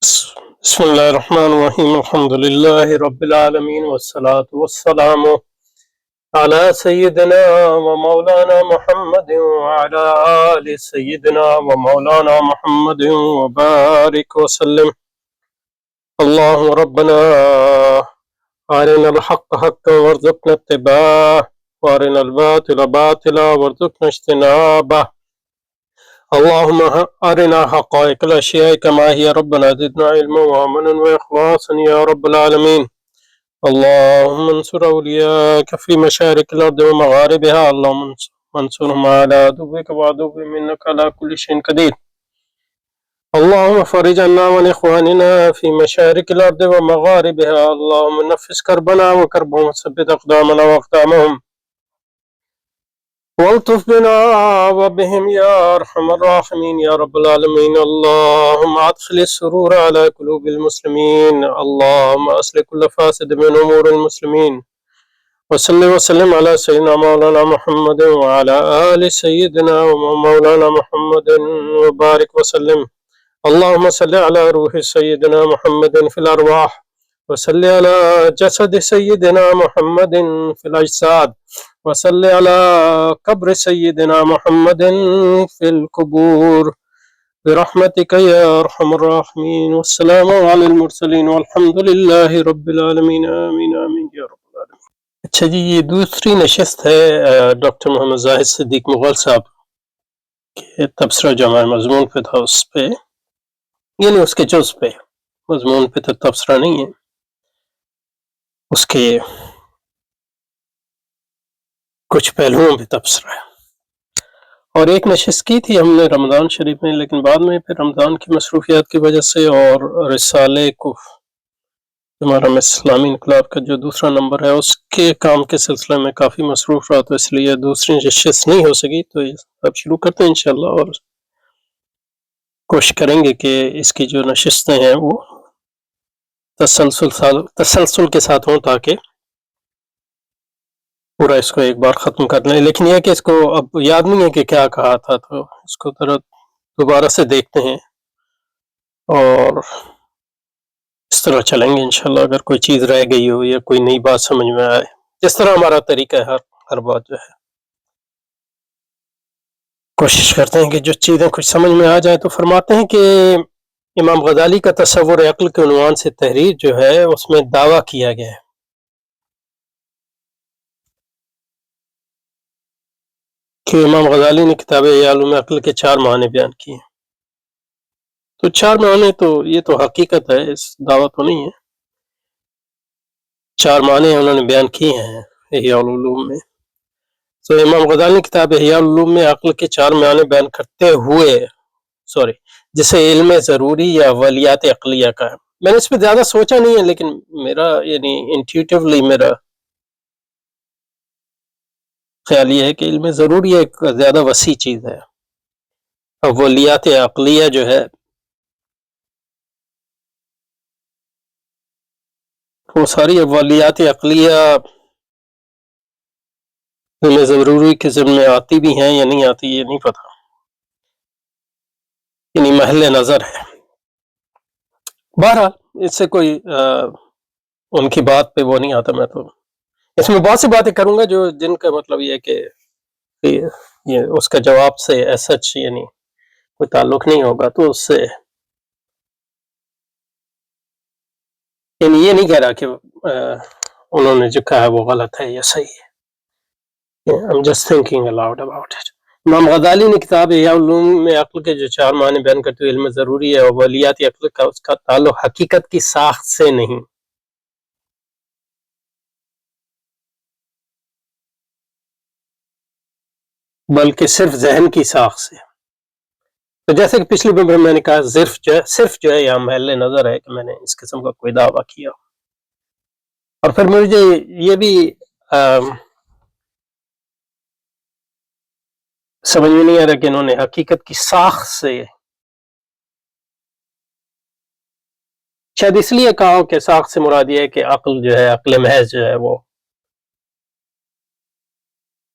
بسم الله الرحمن الرحيم الحمد لله رب العالمين والصلاة والسلام على سيدنا ومولانا محمد وعلى آل سيدنا ومولانا محمد وبارك وسلم. اللهم ربنا أرنا الحق حقا وارزقنا اتباعه وأرنا الباطل باطلا وارزقنا اجتنابه. اللهم أرنا حقائق الأشياء كما هي ربنا زدنا علما وعملا وإخلاصا يا رب العالمين. اللهم انصر أولياءك في مشارق الأرض ومغاربها. اللهم انصرهم على عدوك وعدوهم إنك على كل شيء قدير. اللهم فرج عنا وعن إخواننا في مشارق الأرض ومغاربها. اللهم نفس كربنا وكربهم وثبت أقدامنا وأقدامهم والطف بنا وبهم يا أرحم الراحمين يا رب العالمين. اللهم أدخل السرور على قلوب المسلمين. اللهم أصلح كل فاسد من أمور المسلمين. وصل وسلم على سيدنا مولانا محمد وعلى آل سيدنا ومولانا محمد وبارك وسلم. اللهم صل على روح سيدنا محمد في الأرواح، وصل على جسد سيدنا محمد في الأجساد، وصل على قبر سيدنا محمد في القبور برحمتك يا أرحم الراحمين. والسلام على المرسلين والحمد لله رب العالمين. آمين آمين یا رب العالمین. اچھا جی، یہ دوسری نشست ہے ڈاکٹر محمد زاہد صدیق مغل صاحب کے تبصرہ جامع مضمون پہ تھا، اس پہ یعنی اس کے جز پہ، مضمون پہ تو تبصرہ نہیں ہے، اس کے کچھ پہلوؤں پہ تبصرہ ہے. اور ایک نشست کی تھی ہم نے رمضان شریف میں، لیکن بعد میں پھر رمضان کی مصروفیات کی وجہ سے اور رسالے کو ہمارا اسلامی انقلاب کا جو دوسرا نمبر ہے اس کے کام کے سلسلے میں کافی مصروف رہا، تو اس لیے دوسری نشست نہیں ہو سکی. تو اب شروع کرتے ہیں انشاءاللہ، اور کوشش کریں گے کہ اس کی جو نشستیں ہیں وہ تسلسل کے ساتھ ہوں تاکہ پورا اس کو ایک بار ختم کر لیں. لیکن یہ کہ اس کو اب یاد نہیں ہے کہ کیا کہا تھا، تو اس کو ذرا دوبارہ سے دیکھتے ہیں اور اس طرح چلیں گے انشاءاللہ. اگر کوئی چیز رہ گئی ہو یا کوئی نئی بات سمجھ میں آئے، جس طرح ہمارا طریقہ ہے ہر بات جو ہے کوشش کرتے ہیں کہ جو چیزیں کچھ سمجھ میں آ جائے. تو فرماتے ہیں کہ امام غزالی کا تصور عقل کے عنوان سے تحریر جو ہے اس میں دعویٰ کیا گیا ہے کہ امام غزالی نے کتاب احیاء علوم عقل کے 4 معنی بیان کیے. تو 4 معنی تو یہ تو حقیقت ہے، اس دعویٰ تو نہیں ہے. 4 معنی انہوں نے بیان کیے ہیں احیاء العلوم میں. تو امام غزالی نے کتاب احیاء العلوم میں عقل کے 4 معنی بیان کرتے ہوئے جسے علم ضروری یا اولیات عقلیہ کا ہے. میں نے اس پہ زیادہ سوچا نہیں ہے، لیکن میرا یعنی انٹیوٹیولی میرا خیال یہ ہے کہ علم ضروری ایک زیادہ وسیع چیز ہے. اولیات عقلیہ جو ہے وہ ساری اولیات عقلیہ علم ضروری کے ضمن میں آتی بھی ہیں یا نہیں آتی یہ نہیں پتا، یعنی محل نظر ہے. بہرحال اس سے کوئی ان کی بات پہ وہ نہیں آتا. میں تو اس میں بہت سی باتیں کروں گا جو جن کا مطلب یہ کہ یہ اس کا جواب سے ایسا یعنی کوئی تعلق نہیں ہوگا. تو اس سے یعنی یہ نہیں کہہ رہا کہ انہوں نے جو کہا ہے وہ غلط ہے یا صحیح ہے. I'm just thinking aloud about it. امام غزالی نے کتاب احیاء العلوم میں عقل کے جو 4 معنی بیان کرتے ہوئے علم ضروری ہے اور اولیات عقل کا اس کا تعلق حقیقت کی ساخت سے نہیں بلکہ صرف ذہن کی ساخت سے. تو جیسے کہ پچھلی بار میں نے کہا صرف جو ہے یہاں محل نظر ہے کہ میں نے اس قسم کا کوئی دعویٰ کیا. اور پھر مجھے یہ بھی سمجھ میں نہیں آ رہا کہ انہوں نے حقیقت کی ساخت سے شاید اس لیے کہا ہو کہ ساخت سے مراد یہ ہے کہ عقل جو ہے، عقل محض جو ہے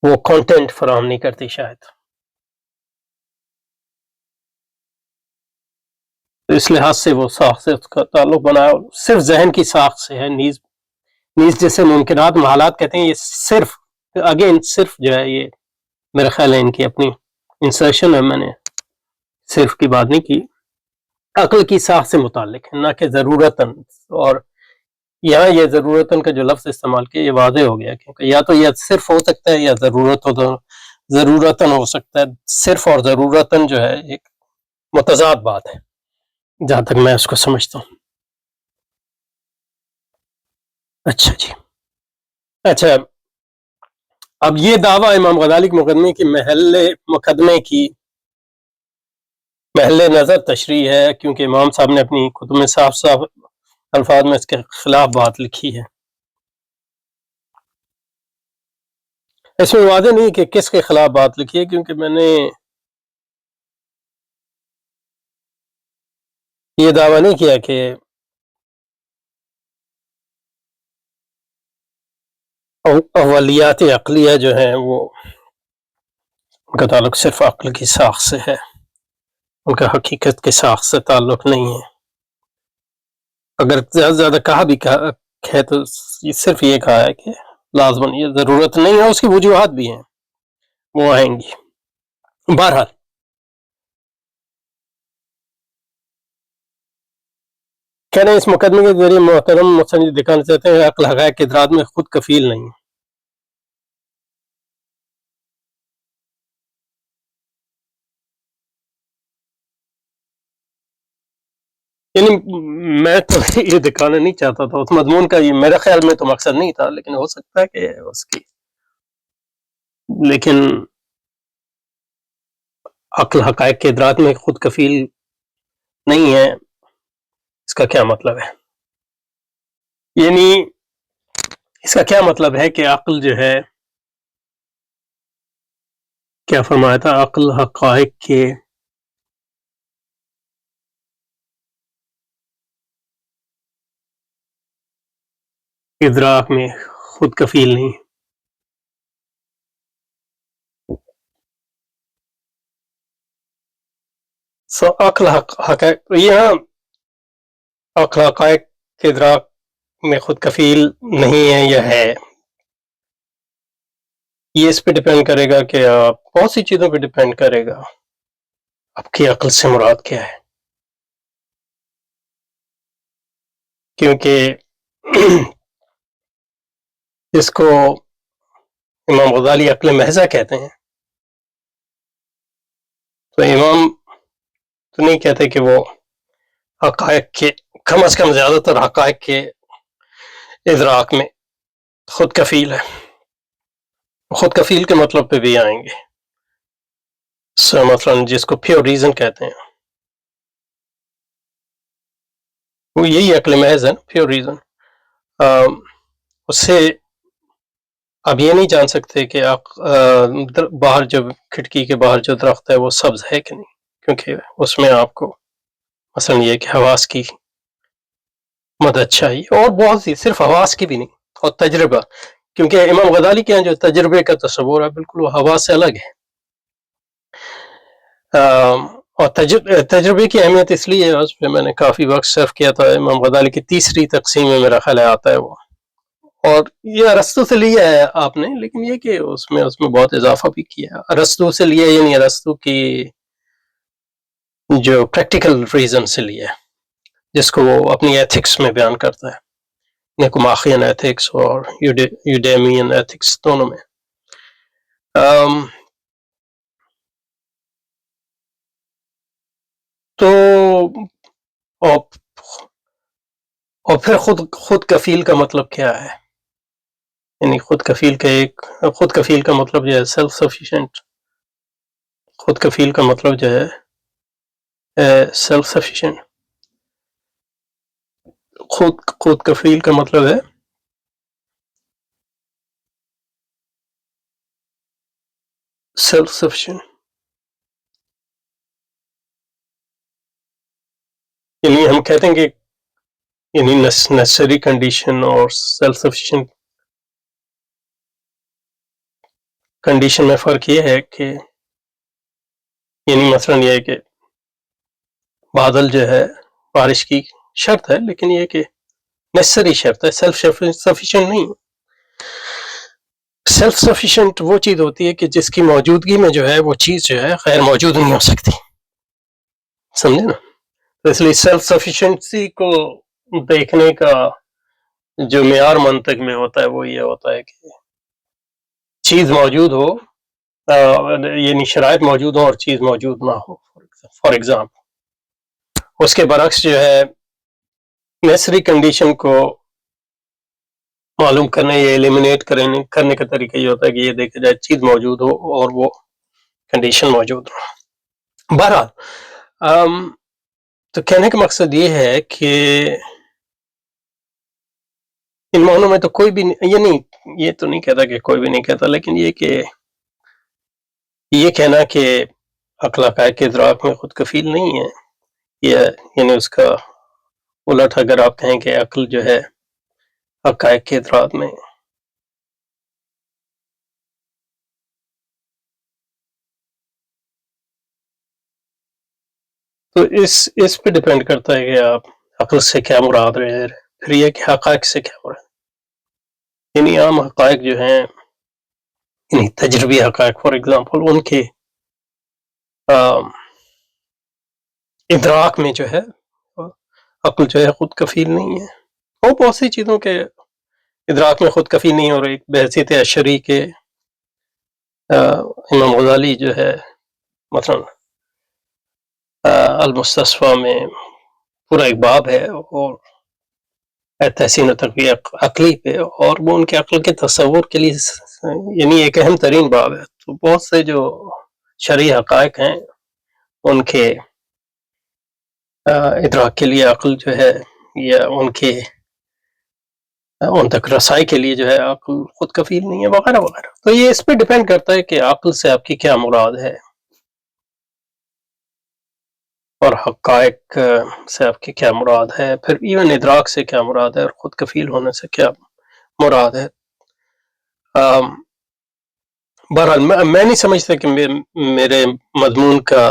وہ کانٹینٹ فراہم نہیں کرتی شاید. تو اس لحاظ سے وہ ساخت سے اس کا تعلق بنایا، صرف ذہن کی ساخت سے ہے. نیز جیسے ممکنات محالات کہتے ہیں، یہ صرف اگین صرف جو ہے یہ میرا خیال ہے ان کی اپنی انسرشن ہے، میں نے صرف کی بات نہیں کی، عقل کی ساخت سے متعلق ہے، نہ کہ ضرورتاً. اور یہاں یہ ضرورتاً کا جو لفظ استعمال کیا یہ واضح ہو گیا، کیونکہ یا تو یہ صرف ہو سکتا ہے یا ضرورتاً ہو سکتا ہے. صرف اور ضرورتاً جو ہے ایک متضاد بات ہے جہاں تک میں اس کو سمجھتا ہوں. اچھا جی، اچھا اب یہ دعویٰ امام غزالی کے مقدمے کی محل نظر تشریح ہے، کیونکہ امام صاحب نے اپنی کتب میں صاف صاف الفاظ میں اس کے خلاف بات لکھی ہے. اس میں واضح نہیں کہ کس کے خلاف بات لکھی ہے، کیونکہ میں نے یہ دعویٰ نہیں کیا کہ اولیات عقلیہ جو ہیں وہ ان کا تعلق صرف عقل کی ساخت سے ہے، ان کا حقیقت کے ساخت سے تعلق نہیں ہے. اگر زیادہ سے زیادہ کہا بھی ہے تو صرف یہ کہا ہے کہ لازماً یہ ضرورت نہیں ہے، اس کی وجوہات بھی ہیں وہ آئیں گی. بہرحال کہہ رہے ہیں اس مقدمے کے ذریعے محترم مصنف دکھانا چاہتے ہیں عقل حقائق کے ادراک میں خود کفیل نہیں. یعنی میں تو یہ دکھانا نہیں چاہتا تھا، اس مضمون کا یہ میرے خیال میں تو مقصد نہیں تھا، لیکن ہو سکتا ہے کہ اس کی لیکن عقل حقائق کے ادراک میں خود کفیل نہیں ہے، اس کا کیا مطلب ہے؟ یعنی اس کا کیا مطلب ہے کہ عقل جو ہے کیا فرمایا تھا، عقل حقائق کے ادراک میں خود کفیل نہیں. عقل حقائق یہاں عقل حقائق کے ادراک میں خود کفیل نہیں ہے یا ہے، یہ اس پہ ڈیپینڈ کرے گا کہ آپ بہت سی چیزوں پہ ڈیپینڈ کرے گا. آپ کی عقل سے مراد کیا ہے؟ کیونکہ جس کو امام غزالی عقل محضہ کہتے ہیں، تو امام تو نہیں کہتے کہ وہ حقائق کے کم از کم زیادہ تر حقائق کے ادراک میں خود کفیل ہے. خود کفیل کے مطلب پہ بھی آئیں گے. مثلا جس کو پیور ریزن کہتے ہیں وہ یہی عقل محض ہے، پیور ریزن. اس سے آپ یہ نہیں جان سکتے کہ باہر جو کھڑکی کے باہر جو درخت ہے وہ سبز ہے کہ نہیں، کیونکہ اس میں آپ کو مثلا یہ کہ حواس کی مدد چاہیے، اور بہت سی صرف حواس کی بھی نہیں، اور تجربہ، کیونکہ امام غزالی کے یہاں جو تجربے کا تصور ہے بالکل وہ حواس سے الگ ہے. اور تجربے کی اہمیت اس لیے ہے، اس پہ میں نے کافی وقت صرف کیا تھا. امام غزالی کی تیسری تقسیم میں میرا خیال آتا ہے وہ، اور یہ ارسطو سے لیا ہے آپ نے، لیکن یہ کہ اس میں بہت اضافہ بھی کیا. ارسطو سے لیا یعنی ارسطو کی جو پریکٹیکل ریزن سے لیا ہے، جس کو وہ اپنی ایتھکس میں بیان کرتا ہے، نیکوماخین ایتھکس اور یوڈیمین ایتھکس دونوں میں. تو اور پھر خود کفیل کا مطلب کیا ہے؟ یعنی خود کفیل کا مطلب جو ہے سیلف سفیشینٹ. خود کفیل کا مطلب جو ہے سیلف سفیشینٹ. خود کفیل کا مطلب ہے سیلف سفیشینٹ. یعنی ہم کہتے ہیں کہ یعنی نیسسری کنڈیشن اور سیلف سفیشینٹ کنڈیشن میں فرق یہ ہے کہ یعنی مثلا یہ ہے کہ بادل جو ہے بارش کی شرط ہے، لیکن یہ کہ نیسری شرط ہے، سیلف سفیشینٹ نہیں۔ سیلف سفیشینٹ وہ چیز ہوتی ہے کہ جس کی موجودگی میں جو ہے وہ چیز جو ہے غیر موجود نہیں ہو سکتی، سمجھے نا؟ تو اس لیے سیلف سفیشینسی کو دیکھنے کا جو معیار منطق میں ہوتا ہے وہ یہ ہوتا ہے کہ چیز موجود ہو، یعنی شرائط موجود ہو اور چیز موجود نہ ہو۔ فار ایگزامپل اس کے برعکس جو ہے نیسری کنڈیشن کو معلوم کرنے یا ایلیمینیٹ کرنے کا طریقہ یہ ہوتا ہے کہ یہ دیکھا جائے چیز موجود ہو اور وہ کنڈیشن موجود ہو۔ بہرحال تو کہنے کا مقصد یہ ہے کہ ان معنوں میں تو کوئی بھی یہ تو نہیں کہتا کہ کوئی بھی نہیں کہتا، لیکن یہ کہ یہ کہنا کہ عقل حقائق کے ادراک میں خود کفیل نہیں ہے، یعنی اس کا الٹ اگر آپ کہیں کہ عقل جو ہے حقائق کے ادراک میں تو اس پہ ڈیپینڈ کرتا ہے کہ آپ عقل سے کیا مراد رہے ہیں، پھر یہ کہ حقائق سے کیا مراد، یعنی عام حقائق جو ہیں، یعنی تجربی حقائق فار ایگزامپل، ان کے ادراک میں جو ہے عقل جو ہے خود کفیل نہیں ہے۔ وہ بہت سی چیزوں کے ادراک میں خود کفیل نہیں ہو رہی۔ بحیثیت اشعری کے امام غزالی جو ہے مثلا المستصفیٰ میں پورا ایک باب ہے اور تحسین و تقویہ عقلی پہ، اور وہ ان کے عقل کے تصور کے لیے یعنی ایک اہم ترین باب ہے۔ تو بہت سے جو شرعی حقائق ہیں ان کے ادراک کے لیے عقل جو ہے یا ان تک رسائی کے لیے جو ہے عقل خود کفیل نہیں ہے، وغیرہ وغیرہ۔ تو یہ اس پہ ڈیپینڈ کرتا ہے کہ عقل سے آپ کی کیا مراد ہے اور حقائق سے آپ کی کیا مراد ہے، پھر ایون ادراک سے کیا مراد ہے اور خود کفیل ہونے سے کیا مراد ہے۔ بہرحال میں نہیں سمجھتا کہ میرے مضمون کا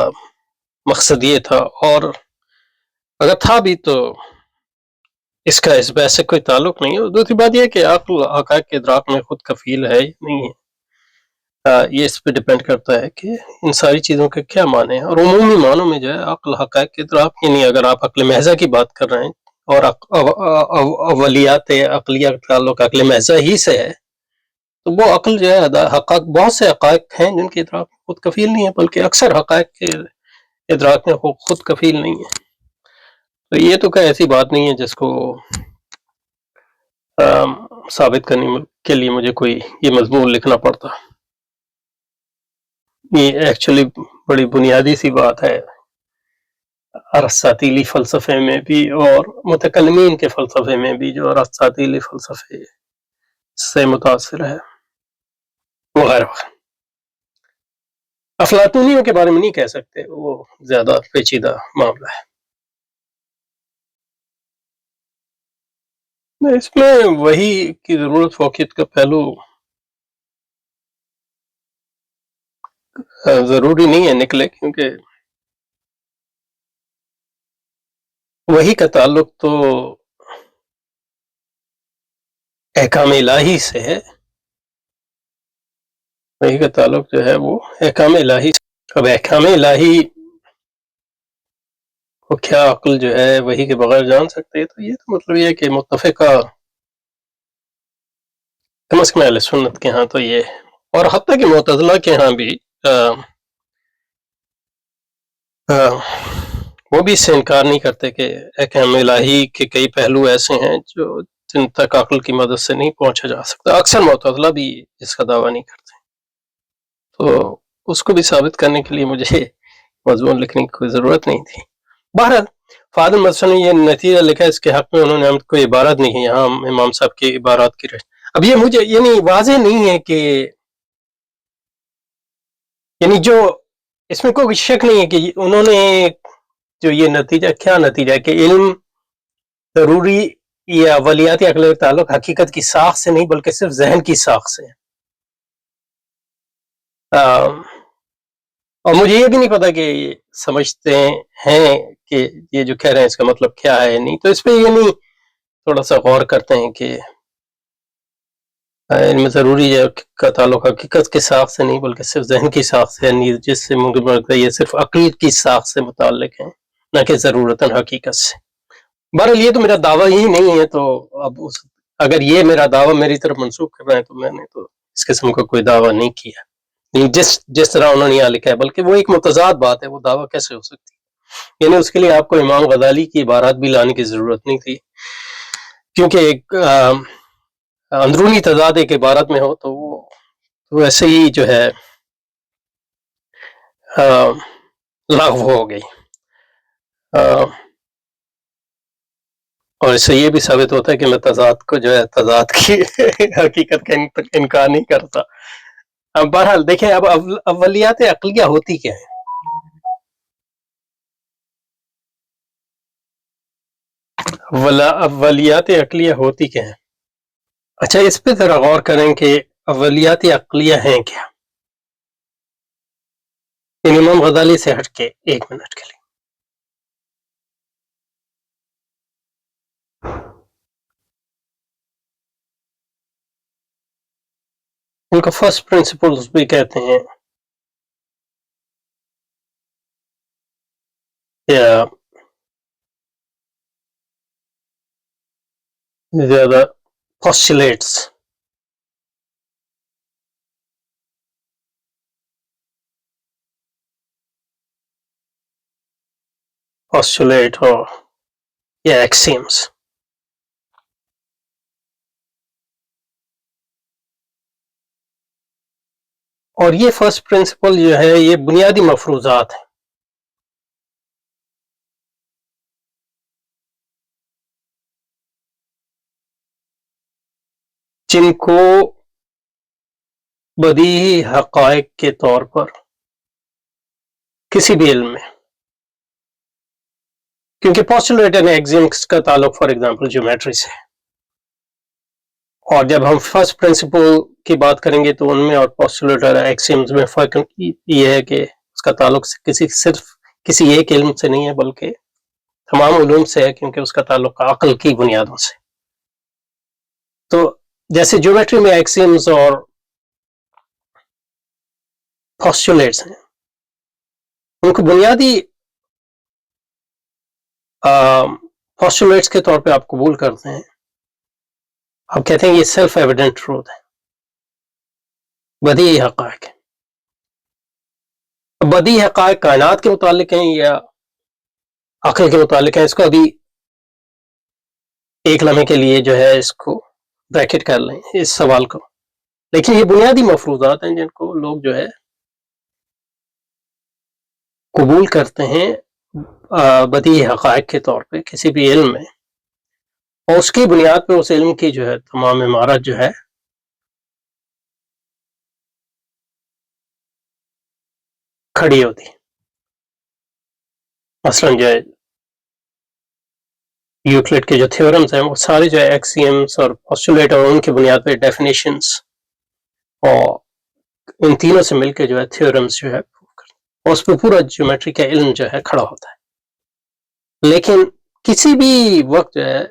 مقصد یہ تھا، اور اگر تھا بھی تو اس کا اس بحث سے کوئی تعلق نہیں ہے۔ دوسری بات یہ ہے کہ عقل حقائق کے ادراک میں خود کفیل ہے یا نہیں ہے، یہ اس پہ ڈیپینڈ کرتا ہے کہ ان ساری چیزوں کے کیا معنی ہیں، اور عمومی معنوں میں جو ہے عقل حقائق کے ادراک، یعنی اگر آپ عقل محضہ کی بات کر رہے ہیں اور اولیات عقلیہ کا تعلق عقل محضہ ہی سے ہے، تو وہ عقل جو ہے حقائق، بہت سے حقائق ہیں جن کے ادراک میں خود کفیل نہیں ہے، بلکہ اکثر حقائق کے ادراک میں خود کفیل نہیں ہے۔ تو یہ تو کوئی ایسی بات نہیں ہے جس کو ثابت کرنے کے لیے مجھے کوئی یہ مضمون لکھنا پڑتا۔ یہ ایکچولی بڑی بنیادی سی بات ہے، ارسطاطیلی فلسفے میں بھی اور متکلمین کے فلسفے میں بھی، جو ارسطاطیلی فلسفے سے متاثر ہے، وغیرہ وغیرہ۔ افلاطونیوں کے بارے میں نہیں کہہ سکتے، وہ زیادہ پیچیدہ معاملہ ہے۔ اس میں وہی کی ضرورت فوقیت کا پہلو ضروری نہیں ہے نکلے، کیونکہ وہی کا تعلق تو احکام الہی سے ہے، وہی کا تعلق جو ہے وہ احکام الہی سے۔ اب احکام الہی کو کیا عقل جو ہے وہی کے بغیر جان سکتے ہے؟ تو یہ تو مطلب یہ ہے کہ متفقہ کم از کم اہل سنت کے ہاں تو یہ، اور حتیٰ کہ معتزلہ کے ہاں بھی وہ بھی اس سے انکار نہیں کرتے کہ احکام الہی کے کئی پہلو ایسے ہیں جو جن تک عقل کی مدد سے نہیں پہنچا جا سکتا۔ اکثر معتزلہ بھی اس کا دعویٰ نہیں کرتے، تو اس کو بھی ثابت کرنے کے لیے مجھے مضمون لکھنے کی کوئی ضرورت نہیں تھی۔ بہرحال فاضل مدرسہ نے یہ نتیجہ لکھا، اس کے حق میں انہوں نے کوئی عبارت نہیں ہے یہاں امام صاحب کی عبارات کی رہے۔ اب یہ مجھے یعنی واضح نہیں ہے کہ یعنی جو اس میں کوئی شک نہیں ہے کہ انہوں نے جو یہ نتیجہ، کیا نتیجہ ہے کہ علم ضروری یا اولیاتی عقل کا تعلق حقیقت کی ساخت سے نہیں بلکہ صرف ذہن کی ساخت سے ہے، اور مجھے یہ بھی نہیں پتا کہ یہ سمجھتے ہیں کہ یہ جو کہہ رہے ہیں اس کا مطلب کیا ہے نہیں، تو اس پہ یہ نہیں تھوڑا سا غور کرتے ہیں کہ ان میں ضروری ہے کا تعلق حقیقت کے ساخت سے نہیں بلکہ صرف ذہن کی ساخت سے ہے، جس سے ممکن لگتا ہے یہ صرف عقل کی ساخت سے متعلق ہیں نہ کہ ضرورتاً حقیقت سے۔ بہرحال یہ تو میرا دعویٰ ہی نہیں ہے، تو اب اگر یہ میرا دعویٰ میری طرف منسوخ کر رہا ہے تو میں نے تو اس قسم کا کوئی دعویٰ نہیں کیا، جس طرح انہوں نے یہاں لکھا ہے، بلکہ وہ ایک متضاد بات ہے، وہ دعویٰ کیسے ہو سکتی ہے؟ یعنی اس کے لیے آپ کو امام غزالی کی عبارات بھی لانے کی ضرورت نہیں تھی، کیونکہ ایک اندرونی تضاد ایک عبارت میں ہو تو وہ ایسے ہی جو ہے لغو ہو گئی، اور اس سے یہ بھی ثابت ہوتا ہے کہ میں تضاد کو جو ہے تضاد کی حقیقت کا انکار نہیں کرتا۔ اب بہرحال دیکھیں، اب اولیات عقلیہ ہوتی کیا ہے؟ اولیات عقلیہ ہوتی کیا ہے؟ اچھا، اس پہ ذرا غور کریں کہ اولیات عقلیہ ہیں کیا؟ امام غزالی سے ہٹ کے ایک منٹ کے لیے ان کا فرسٹ پرنسپلز بھی کہتے ہیں یا زیادہ postulates postulate ہو یا axioms، اور یہ فرسٹ پرنسپل جو ہے یہ بنیادی مفروضات ہیں جن کو بدیہی حقائق کے طور پر کسی بھی علم میں، کیونکہ پوسٹولیٹ اینڈ ایگزیمس کا تعلق فار ایگزامپل جیومیٹری سے ہے، اور جب ہم فرسٹ پرنسپل کی بات کریں گے تو ان میں اور پوسٹولیٹ اور ایگزیمس میں فرق یہ ہے کہ اس کا تعلق صرف کسی ایک علم سے نہیں ہے بلکہ تمام علوم سے ہے، کیونکہ اس کا تعلق عقل کی بنیادوں سے۔ تو جیسے جیومیٹری میں ایکسیمز اور پوسٹولیٹس ہیں، ان کو بنیادی پوسٹولیٹس کے طور پہ آپ قبول کرتے ہیں، آپ کہتے ہیں یہ سیلف ایویڈنٹ ٹروتھ ہے، بدیہی حقائق ہے۔ بدیہی حقائق کائنات کے متعلق ہیں یا عقل کے متعلق ہیں، اس کو ابھی ایک لمحے کے لیے جو ہے اس کو بریکٹ کر لیں اس سوال کو، لیکن یہ بنیادی مفروضات ہیں جن کو لوگ جو ہے قبول کرتے ہیں بدیہی حقائق کے طور پہ کسی بھی علم میں، اور اس کی بنیاد پہ اس علم کی جو ہے تمام عمارت جو ہے کھڑی ہوتی ہے۔ مثلا جو ہے یوکلڈ کے جو تھیورمز ہیں وہ سارے جو ہے ایکسیمز اور پوسٹولیٹ اور ان کی بنیاد پہ ڈیفینیشنز اور ان تینوں سے مل کے جو ہے تھیورمز جو ہے اور اس پہ پورا جیومیٹری کا علم جو ہے کھڑا ہوتا ہے۔ لیکن کسی بھی وقت جو ہے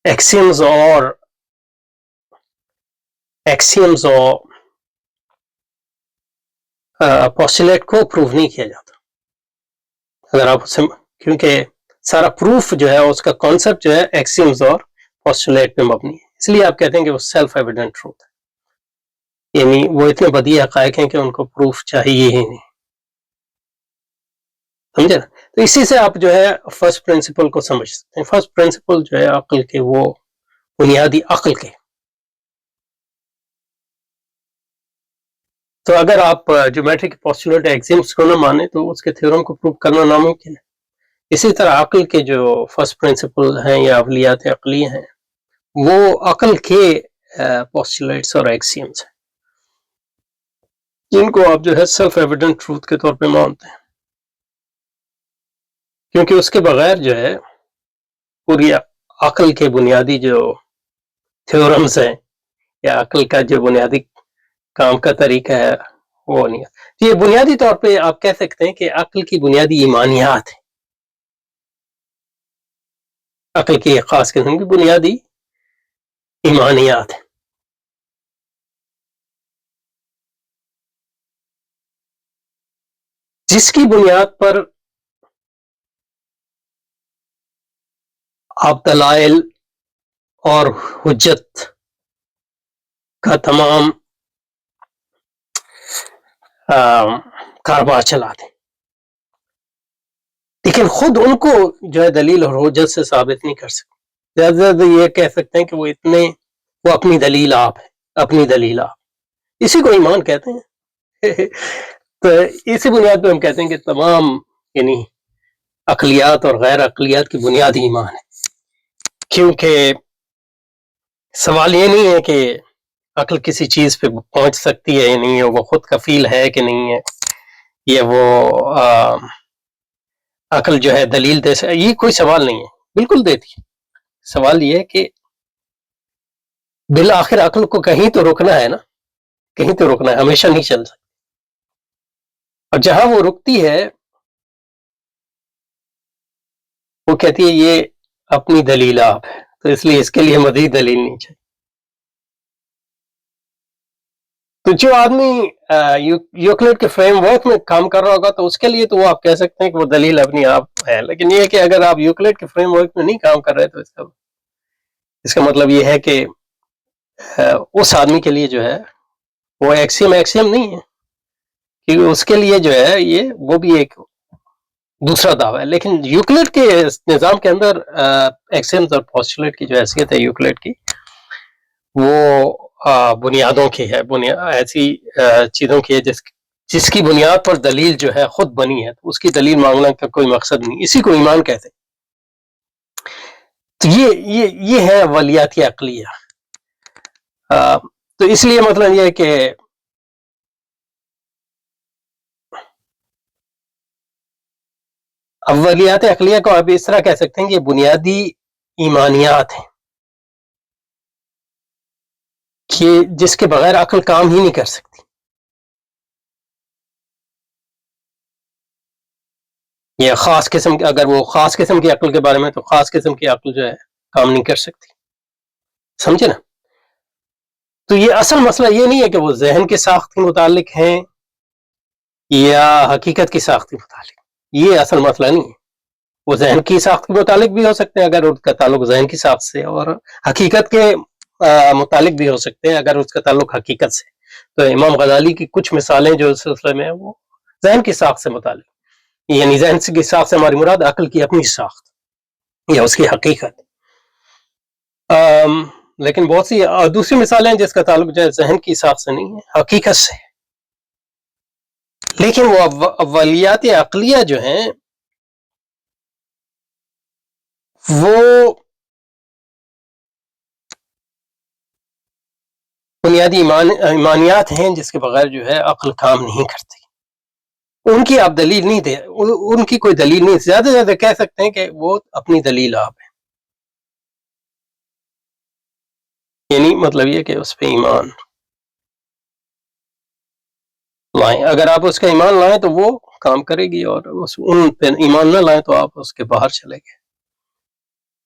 ایکسیمز اور پوسٹولیٹ کو پروف نہیں کیا جاتا، اگر آپ اسے، کیونکہ سارا پروف جو ہے اس کا کانسیپٹ جو ہے ایکسیمز اور پوسٹولیٹ پہ مبنی ہے، اس لیے آپ کہتے ہیں کہ وہ سیلف ایویڈنٹ ٹروتھ ہے، یعنی وہ اتنے بدیہی حقائق ہیں کہ ان کو پروف چاہیے ہی نہیں، سمجھے نا؟ تو اسی سے آپ جو ہے فرسٹ پرنسپل کو سمجھ سکتے ہیں۔ فرسٹ پرنسپل جو ہے عقل کے، وہ بنیادی عقل کے، تو اگر آپ جیومیٹرک پوسٹولیٹ ایگزیمس کو نہ مانیں تو اس کے تھیورم کو پروف کرنا ناممکن ہے۔ اسی طرح عقل کے جو فرسٹ پرنسپل ہیں یا اولیات عقلی ہیں وہ عقل کے پوسٹولیٹس اور ایکسیمس ہیں جن کو آپ جو ہے سیلف ایویڈنٹ ٹروتھ کے طور پہ مانتے ہیں، کیونکہ اس کے بغیر جو ہے پوری عقل کے بنیادی جو تھیورمز ہیں یا عقل کا جو بنیادی کام کا طریقہ ہے وہ نہیں ہے. یہ بنیادی طور پہ آپ کہہ سکتے ہیں کہ عقل کی بنیادی ایمانیات ہے. عقل کی ایک خاص قسم کی بنیادی ایمانیات ہے. جس کی بنیاد پر آپ دلائل اور حجت کا تمام کاروبار چلاتے ہیں، لیکن خود ان کو جو ہے دلیل اور حجت سے ثابت نہیں کر سکتے. زیادہ سے زیادہ یہ کہہ سکتے ہیں کہ وہ اپنی دلیل آپ ہے، اپنی دلیل آپ، اسی کو ایمان کہتے ہیں. تو اسی بنیاد پہ ہم کہتے ہیں کہ تمام یعنی عقلیات اور غیر عقلیات کی بنیاد ایمان ہے. کیونکہ سوال یہ نہیں ہے کہ عقل کسی چیز پہ پہنچ سکتی ہے یا نہیں ہے، وہ خود کفیل ہے کہ نہیں ہے، یہ وہ عقل جو ہے دلیل دے سکتی، یہ کوئی سوال نہیں ہے، بالکل دیتی ہے. سوال یہ ہے کہ بالآخر عقل کو کہیں تو رکنا ہے نا، کہیں تو رکنا ہے، ہمیشہ نہیں چل سکتی. اور جہاں وہ رکتی ہے وہ کہتی ہے یہ اپنی دلیل آپ ہے، تو اس لیے اس کے لیے مزید دلیل نہیں چاہیے. تو جو آدمی یوکلڈ کے فریم ورک میں کام کر رہا ہوگا تو اس کے لیے تو وہ آپ کہہ سکتے ہیں کہ وہ دلیل اپنی آپ ہے. لیکن یہ کہ اگر آپ یوکلڈ کے فریم ورک میں نہیں کام کر رہے تو اس کا مطلب یہ ہے کہ اس آدمی کے لیے جو ہے وہ ایکسیم نہیں ہے، کیونکہ اس کے لیے جو ہے یہ وہ بھی ایک دوسرا دعویٰ ہے. لیکن یوکلڈ کے نظام کے اندر ایکسیمز اور پوسٹولیٹ کی جو حیثیت ہے یوکلڈ کی، وہ بنیادوں کی ہے، ایسی چیزوں کی ہے جس کی بنیاد پر دلیل جو ہے خود بنی ہے، تو اس کی دلیل مانگنا کا کوئی مقصد نہیں. اسی کو ایمان کہتے ہیں. تو یہ ہے اولیات عقلیہ. تو اس لیے مطلب یہ ہے کہ اولیات عقلیہ کو آپ اس طرح کہہ سکتے ہیں کہ یہ بنیادی ایمانیات ہیں کہ جس کے بغیر عقل کام ہی نہیں کر سکتی. یہ خاص قسم کی، اگر وہ خاص قسم کی عقل کے بارے میں، تو خاص قسم کی عقل جو ہے کام نہیں کر سکتی. سمجھے نا؟ تو یہ اصل مسئلہ یہ نہیں ہے کہ وہ ذہن کے ساخت کے متعلق ہیں یا حقیقت کی ساخت کے متعلق، یہ اصل مسئلہ نہیں ہے. وہ ذہن کی ساخت کے متعلق بھی ہو سکتے ہیں اگر اس کا تعلق ذہن کی ساخت سے، اور حقیقت کے متعلق بھی ہو سکتے ہیں اگر اس کا تعلق حقیقت سے. تو امام غزالی کی کچھ مثالیں جو اس سلسلے میں ہیں وہ ذہن کی ساخت سے متعلق، یعنی ذہن کی ساخت سے ہماری مراد عقل کی اپنی ساخت یا اس کی حقیقت. لیکن بہت سی دوسری مثالیں جس کا تعلق جو ہے ذہن کی ساخت سے نہیں ہے، حقیقت سے. لیکن وہ اولیات عقلیہ جو ہیں وہ بنیادی ایمانیات ہیں جس کے بغیر جو ہے عقل کام نہیں کرتی. ان کی آپ دلیل نہیں دے، ان کی کوئی دلیل نہیں، زیادہ سے زیادہ کہہ سکتے ہیں کہ وہ اپنی دلیل آپ ہے. یعنی مطلب یہ کہ اس پہ ایمان لائیں. اگر آپ اس کا ایمان لائیں تو وہ کام کرے گی، اور ان پہ ایمان نہ لائیں تو آپ اس کے باہر چلے گئے.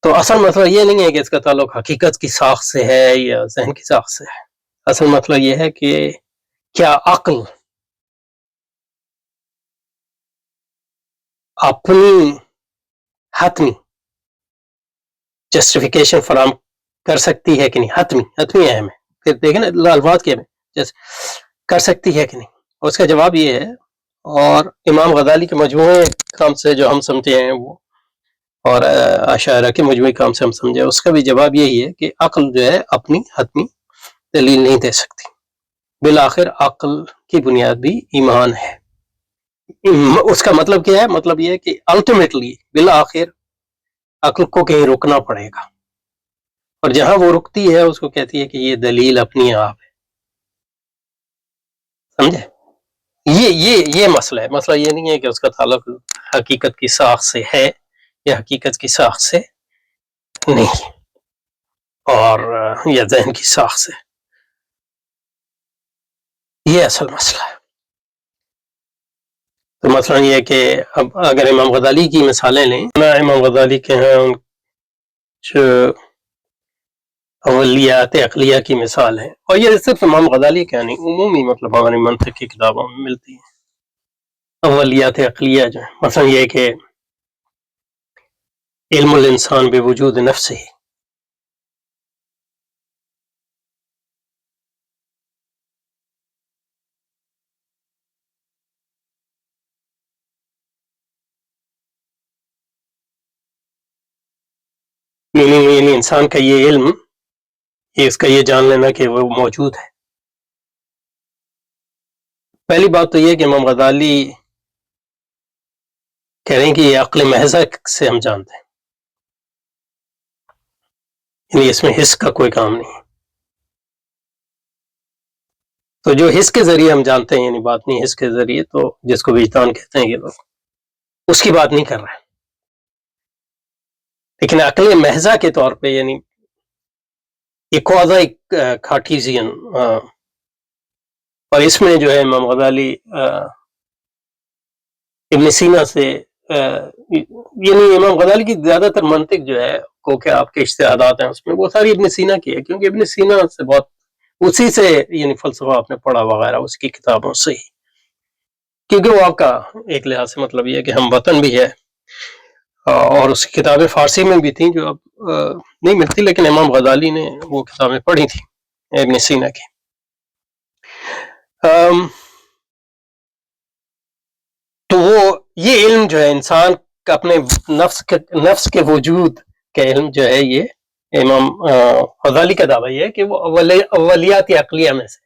تو اصل مسئلہ یہ نہیں ہے کہ اس کا تعلق حقیقت کی ساخت سے ہے یا ذہن کی ساخت سے ہے. اصل مسئلہ یہ ہے کہ کیا عقل اپنی حتمی جسٹیفیکیشن فراہم کر سکتی ہے کہ نہیں. حتمی اہم ہے. پھر دیکھیں نا الفاظ کے میں جیسے کر سکتی ہے کہ نہیں. اور اس کا جواب یہ ہے، اور امام غزالی کے مجموعے کام سے جو ہم سمجھے ہیں وہ، اور اشاعرہ کے مجموعی کام سے ہم سمجھے، اس کا بھی جواب یہی ہے کہ عقل جو ہے اپنی حتمی دلیل نہیں دے سکتی. بالآخر عقل کی بنیاد بھی ایمان ہے. اس کا مطلب کیا ہے؟ مطلب یہ ہے کہ الٹیمیٹلی بالآخر عقل کو کہیں رکنا پڑے گا، اور جہاں وہ رکتی ہے اس کو کہتی ہے کہ یہ دلیل اپنی آپ ہے. سمجھے؟ یہ مسئلہ ہے. مسئلہ یہ نہیں ہے کہ اس کا تعلق حقیقت کی ساخت سے ہے یا حقیقت کی ساخت سے نہیں، اور یا ذہن کی ساخت سے. یہ اصل مسئلہ ہے. تو مثلا یہ کہ اب اگر امام غزالی کی مثالیں لیں، امام غزالی کے ہیں جو اولیات عقلیہ کی مثال ہے، اور یہ صرف امام غزالی کا نہیں، عمومی مطلب ہماری منطق کی کتابوں میں ملتی ہیں اولیات عقلیہ جو ہے. مثلا یہ کہ علم الانسان بے وجود نفس ہی، یعنی انسان کا یہ علم، یہ اس کا یہ جان لینا کہ وہ موجود ہے. پہلی بات تو یہ کہ امام غزالی کہہ رہے ہیں کہ یہ عقل محضہ سے ہم جانتے ہیں، یعنی اس میں حس کا کوئی کام نہیں. تو جو حس کے ذریعے ہم جانتے ہیں، یعنی باطنی حس کے ذریعے، تو جس کو وجدان کہتے ہیں یہ لوگ، اس کی بات نہیں کر رہے. لیکن عقل محضہ کے طور پہ، یعنی یہ کوازا کارٹیزین، اور اس میں جو ہے امام غزالی ابن سینا سے، یعنی امام غزالی کی زیادہ تر منطق جو ہے کو کہ آپ کے اجتہادات ہیں اس میں، وہ ساری ابن سینا کی ہے، کیونکہ ابن سینا سے بہت اسی سے یعنی فلسفہ آپ نے پڑھا وغیرہ اس کی کتابوں سے ہی، کیونکہ وہ آپ کا ایک لحاظ سے مطلب یہ ہے کہ ہم وطن بھی ہے، اور اس کی کتابیں فارسی میں بھی تھیں جو اب نہیں ملتی، لیکن امام غزالی نے وہ کتابیں پڑھی تھیں ابن سینا کی. تو وہ یہ علم جو ہے انسان کا اپنے نفس کے وجود کا علم جو ہے، یہ امام غزالی کا دعویٰ یہ ہے کہ وہ اولیات عقلیہ میں سے،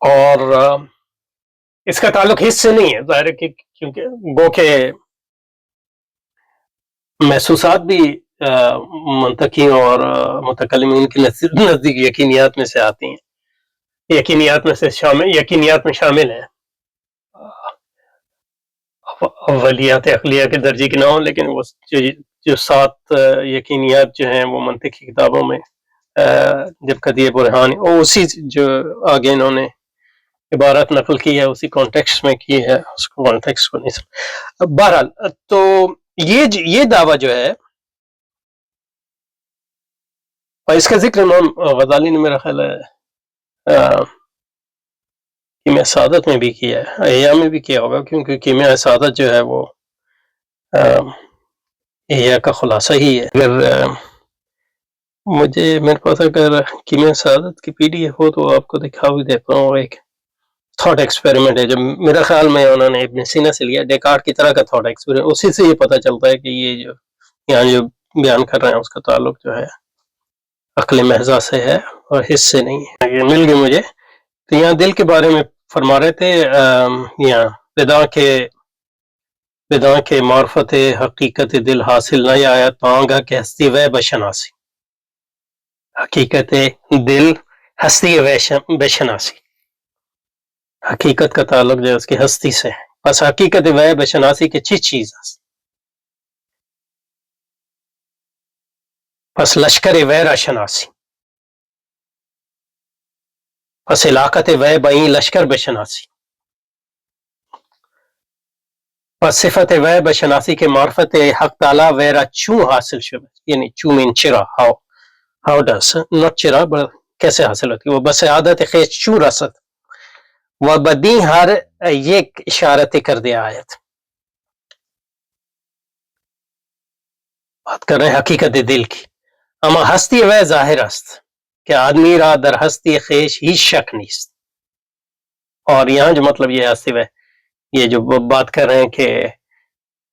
اور اس کا تعلق حس سے نہیں ہے، ظاہر ہے کہ کیونکہ وہ کہ محسوسات بھی منطقیوں اور متکلمین کے نزدیک یقینیات میں سے آتی ہیں، یقینیات میں شامل ہیں، اولیات عقلیہ کے درجے کی نہ ہوں، لیکن وہ جو 7 یقینیات جو ہیں وہ منطق کی کتابوں میں جب قضیہ برہان، اور اسی جو آگے انہوں نے عبارت نقل کی ہے اسی کانٹیکسٹ میں کی ہے، اس کو کانٹیکسٹ کو نہیں سمجھ. بہرحال تو یہ دعویٰ جو ہے، اور اس کا ذکر امام غزالی نے میرا خیال ہے کیمیہ سعادت میں بھی کیا ہے، احیاء میں بھی کیا ہوگا، کیونکہ کیمیہ سعادت جو ہے وہ احیاء کا خلاصہ ہی ہے. اگر میرے پاس اگر کیمیہ سعادت کی پی ڈی ایف ہو تو آپ کو دکھا بھی دیتا ہوں. ایک تھاٹ ایکسپیریمنٹ ہے جو میرا خیال میں انہوں نے ابن سینا سے لیا، ڈیکارٹ کی طرح کا تھاٹ ایکسپیریمنٹ، اسی سے یہ پتہ چلتا ہے کہ یہ جو یہاں جو بیان کر رہے ہیں اس کا تعلق جو ہے عقل محضہ سے ہے اور حس سے نہیں ہے. یہ مل گئی مجھے. تو یہاں دل کے بارے میں فرما رہے تھے، یہاں بداں کے معرفت حقیقت دل حاصل نہ آیا تانگا کہ ہستی وے بشناسی، حقیقت دل ہستی بشناسی، حقیقت کا تعلق جو ہے اس کی ہستی سے ہے. بس حقیقت وے بشناسی کے چیز پس لشکر ویرا شناسی، پس علاقت وے بئیں لشکر بشناسی، پس صفت وے بشناسی کے معرفت حق تعالی ویرا چوں حاصل شد، یعنی چوں مین چرا، ہاؤ ڈس نوٹ چرا کیسے حاصل ہوتی، وہ بس عادت خیش چوں رسد، وہ بدی ہر یک اشارت کر دیا آیت. بات کر رہے ہیں حقیقت دل کی. اما ہستی وے ظاہر است کہ آدمی را در ہستی خیش ہی شک نیست. اور یہاں جو مطلب یہ ہستی وے، یہ جو بات کر رہے ہیں کہ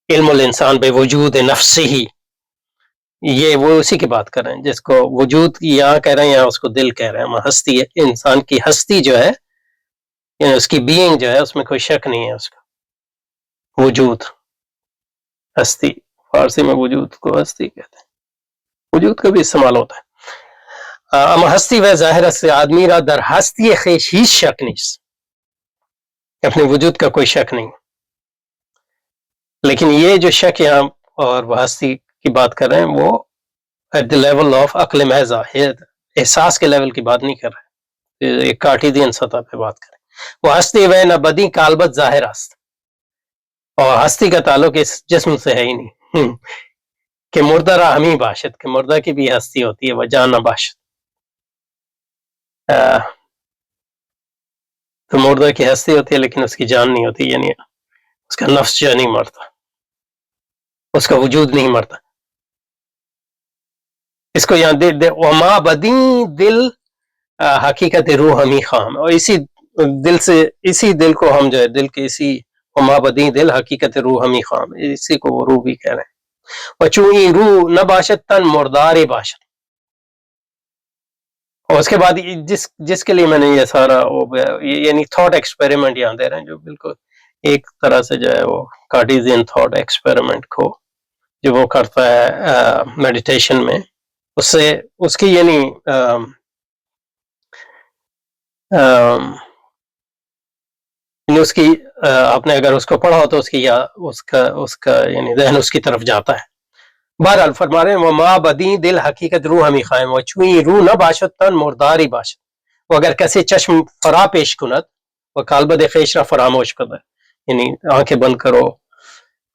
علم الانسان بے وجود نفس ہی، یہ وہ اسی کی بات کر رہے ہیں جس کو وجود یہاں کہہ رہے ہیں، یہاں اس کو دل کہہ رہے ہیں. اما ہستی ہے انسان کی ہستی جو ہے، یعنی اس کی بینگ جو ہے، اس میں کوئی شک نہیں ہے. اس کا وجود، ہستی، فارسی میں وجود کو ہستی کہتے ہیں، وجود کا بھی استعمال ہوتا ہے. اما ہستی و ظاہر سے آدمی را در ہستی خیش ہی شک نیست، اپنے وجود کا کوئی شک نہیں. لیکن یہ جو شک یہاں اور وہ ہستی کی بات کر رہے ہیں وہ ایٹ دی لیول آف عقل محضہ، احساس کے لیول کی بات نہیں کر رہے، ایک کارٹیزین سطح پہ بات کریں. وہ ہستی وہ نہ بدی کالبت ظاہر است، اور ہستی کا تعلق اس جسم سے ہے ہی نہیں کہ مردہ را ہمیں باشد، کہ مردہ کی بھی ہستی ہوتی ہے، وہ جان نہ باشد. تو مردہ کی ہستی ہوتی ہے لیکن اس کی جان نہیں ہوتی، یعنی اس کا نفس جو نہیں مرتا، اس کا وجود نہیں مرتا. اس کو یہاں دے وما بدی دل حقیقت روح ہمی خام، اور اسی دل سے، اسی دل کو ہم جو ہے دل کے اسی وما بدی دل حقیقت روح ہمی خام، اسی کو وہ روح بھی کہہ رہے ہیں. وچوئی روح نہ باشد تن مردار باشد. اور اس کے بعد جس کے لیے میں نے یہ سارا یعنی تھاٹ ایکسپیریمنٹ یہاں دے رہے ہیں، جو بالکل ایک طرح سے جو ہے وہ کارٹیزین تھاٹ ایکسپیریمنٹ کو جو وہ کرتا ہے میڈیٹیشن میں، اس سے اس کی یعنی اس کی آپ نے اگر اس کو پڑھا ہو تو اس کی یا اس کا یعنی ذہن اس کی طرف جاتا ہے. بہرحال فرما رہے ہیں وہ ما بدی دل حقیقت روح ہمی خائم، وہ چوئی روح نہ باشد تن مرداری باشد. وہ اگر کیسے چشم فرا پیش کند وہ کالبد خیش را فراموش کند، یعنی آنکھیں بند کرو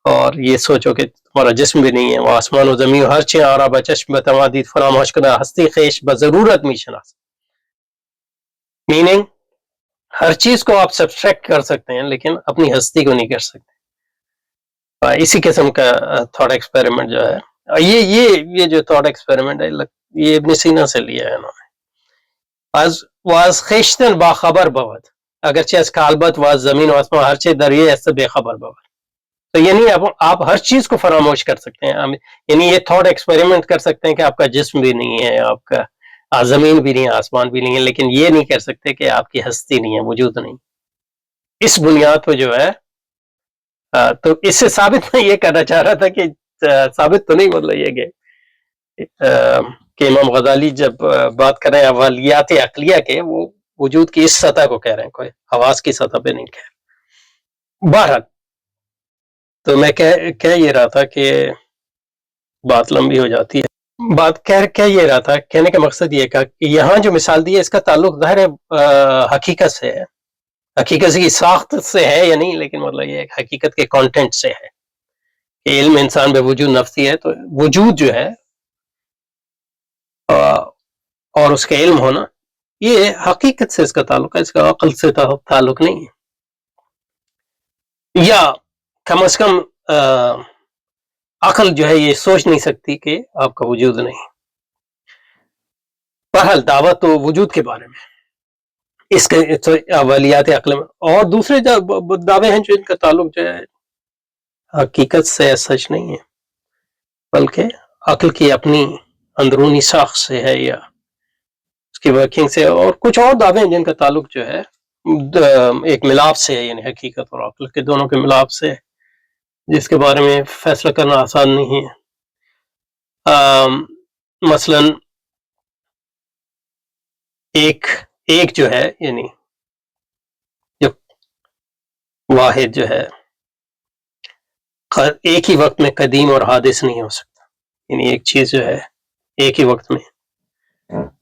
اور یہ سوچو کہ تمہارا جسم بھی نہیں ہے، وہ آسمان و زمین ہر چیز آرا بچشم بتمادید فراموش کند ہستی خیش بضرورت می شناس. میننگ ہر چیز کو آپ سبسٹریکٹ کر سکتے ہیں لیکن اپنی ہستی کو نہیں کر سکتے. اسی قسم کا تھاٹ ایکسپیریمنٹ جو ہے، یہ جو تھاٹ ایکسپیریمنٹ ہے یہ ابن سینا سے لیا ہے انہوں نے. واز خیشتن باخبر بود اگرچہ از کالبت واز زمین و آسمان ہر چیز دریئے ایسے بے خبر بود. تو یعنی آپ ہر چیز کو فراموش کر سکتے ہیں، یعنی یہ تھاٹ ایکسپیریمنٹ کر سکتے ہیں کہ آپ کا جسم بھی نہیں ہے، آپ کا زمین بھی نہیں ہے، آسمان بھی نہیں ہے، لیکن یہ نہیں کر سکتے کہ آپ کی ہستی نہیں ہے، وجود نہیں. اس بنیاد پہ جو ہے تو اس سے ثابت میں یہ کرنا چاہ رہا تھا کہ ثابت تو نہیں، مطلب یہ کہ امام غزالی جب بات کر رہے ہیں اولیات عقلیہ کے، وہ وجود کی اس سطح کو کہہ رہے ہیں، کوئی حواس کی سطح پہ نہیں کہہ رہے. بہرحال تو میں کہہ یہ رہا تھا کہ بات لمبی ہو جاتی ہے. بات کہہ یہ رہا تھا، کہنے کا مقصد یہ کہ یہاں جو مثال دی ہے اس کا تعلق ظاہر حقیقت سے ہے، حقیقت کی ساخت سے ہے یا نہیں، لیکن مطلب یہ حقیقت کے کانٹینٹ سے ہے کہ علم انسان بے وجود نفسی ہے. تو وجود جو ہے اور اس کا علم ہونا، یہ حقیقت سے اس کا تعلق ہے، اس کا عقل سے تعلق نہیں ہے، یا کم از کم عقل جو ہے یہ سوچ نہیں سکتی کہ آپ کا وجود نہیں. بہرحال دعوت تو وجود کے بارے میں، اس کے اولیات عقل میں، اور دوسرے دعوے ہیں جو ان کا تعلق جو ہے حقیقت سے سچ نہیں ہے بلکہ عقل کی اپنی اندرونی ساخت سے ہے یا اس کی ورکنگ سے، اور کچھ اور دعوے ہیں جن کا تعلق جو ہے ایک ملاپ سے ہے، یعنی حقیقت اور عقل کے دونوں کے ملاپ سے، جس کے بارے میں فیصلہ کرنا آسان نہیں ہے. مثلا ایک جو ہے یعنی جو واحد جو ہے ایک ہی وقت میں قدیم اور حادث نہیں ہو سکتا، یعنی ایک چیز جو ہے ایک ہی وقت میں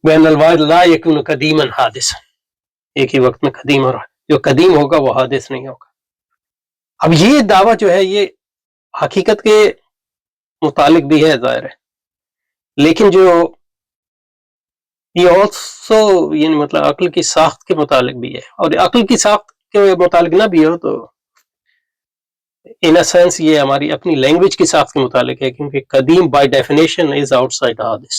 بین الواحد لا یکون قدیما حادثا، ایک ہی وقت میں قدیم اور جو قدیم ہوگا وہ حادث نہیں ہوگا. اب یہ دعویٰ جو ہے یہ حقیقت کے متعلق بھی ہے ظاہر ہے، لیکن جو یہ آلسو یعنی مطلب عقل کی ساخت کے متعلق بھی ہے، اور عقل کی ساخت کے متعلق نہ بھی ہو تو ان سینس یہ ہماری اپنی لینگویج کی ساخت کے متعلق ہے، کیونکہ قدیم by definition is out side حادث.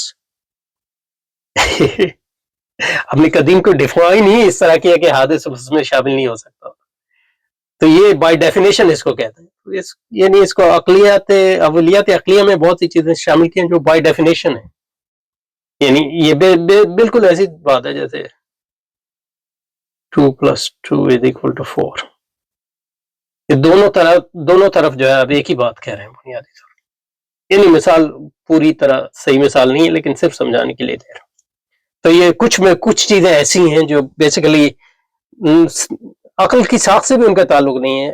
ہم نے قدیم کو ڈیفائن ہی اس طرح کیا کہ حادث اس میں شامل نہیں ہو سکتا، تو یہ بائی ڈیفینیشن اس کو کہتے ہیں. یعنی اس کو اولیات عقلیہ میں بہت سی چیزیں شامل کی ہیں جو بائی ڈیفینیشن ہیں، یعنی یہ بالکل ایسی بات ہے جیسے 2 + 2 = 4. یہ دونوں طرف جو ہے اب ایک ہی بات کہہ رہے ہیں بنیادی طور پر، یعنی مثال پوری طرح صحیح مثال نہیں ہے لیکن صرف سمجھانے کے لیے دے رہا ہوں. تو یہ کچھ چیزیں ایسی ہیں جو بیسیکلی عقل کی ساخت سے بھی ان کا تعلق نہیں ہے،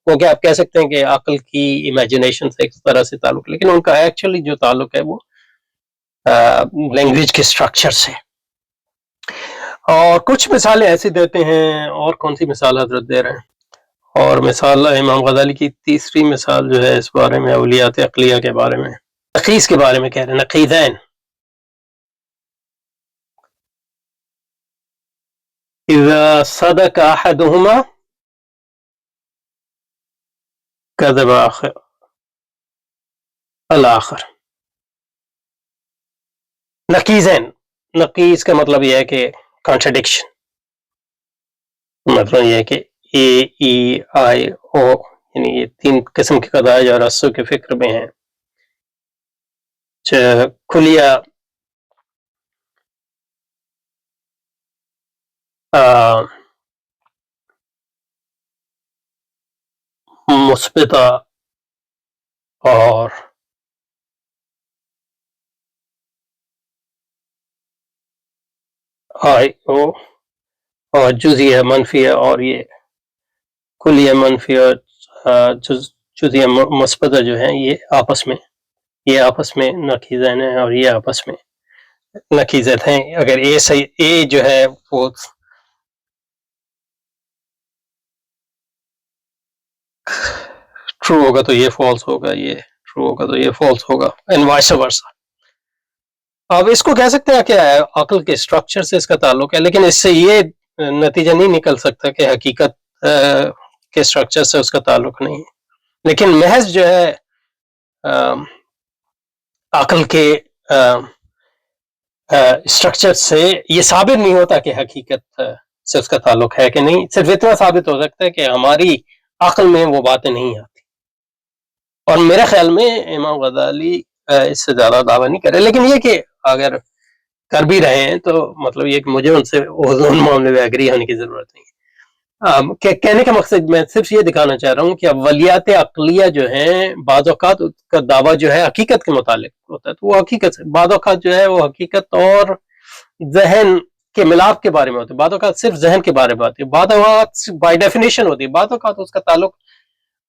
کیونکہ آپ کہہ سکتے ہیں کہ عقل کی امیجنیشن سے ایک طرح سے تعلق، لیکن ان کا ایکچولی جو تعلق ہے وہ لینگویج کے اسٹرکچر سے. اور کچھ مثالیں ایسی دیتے ہیں. اور کون سی مثال حضرت دے رہے ہیں؟ اور مثال امام غزالی کی تیسری مثال جو ہے اس بارے میں اولیات عقلیہ کے بارے میں، نقیض کے بارے میں کہہ رہے ہیں، نقیضین. اذا صدق احدهما كذب الاخر. نقیضین، نقیض کا مطلب یہ ہے کہ کانٹرڈکشن، مطلب یہ ہے کہ اے ای آئی او، یعنی یہ تین قسم کے قضائے جو رسو کے فکر میں ہیں. کھلیا مثبتہ اور آئی او، اور جزیہ منفیہ، اور یہ کلیہ منفی اور جزیہ مثبتہ جو ہیں یہ آپس میں نقیضین ہیں، اور یہ آپس میں نقیضت ہیں. اگر اے صحیح، اے جو ہے وہ ٹرو ہوگا تو یہ فالس ہوگا، یہ ٹرو ہوگا تو یہ فالس ہوگا، اینڈ وائس ورسا. اب اس کو کہہ سکتے ہیں کہ عقل کے اسٹرکچر سے اس کا تعلق ہے، لیکن اس سے یہ نتیجہ نہیں نکل سکتا کہ حقیقت کے اسٹرکچر سے اس کا تعلق نہیں ہے. لیکن محض جو ہے عقل کے اسٹرکچر سے یہ ثابت نہیں ہوتا کہ حقیقت سے اس کا تعلق ہے کہ نہیں. صرف اتنا ثابت ہو سکتا ہے کہ ہماری عقل میں وہ باتیں نہیں آتی. اور میرے خیال میں امام غزالی اس سے زیادہ دعویٰ نہیں کرے، لیکن یہ کہ اگر کر بھی رہے ہیں تو مطلب یہ کہ مجھے ان سے ان معاملے میں ایگری ہونے کی ضرورت نہیں ہے. کہنے کا مقصد میں صرف یہ دکھانا چاہ رہا ہوں کہ اولیات عقلیہ جو ہیں بعض اوقات کا دعویٰ جو ہے حقیقت کے متعلق ہوتا ہے، تو وہ حقیقت سے، بعض اوقات جو ہے وہ حقیقت اور ذہن کے ملاپ کے بارے میں ہوتے ہیں، بعض اوقات صرف ذہن کے بارے میں ہوتی ہے، بعض اوقات بائی ڈیفینیشن ہوتی ہے، بعض اوقات اس کا تعلق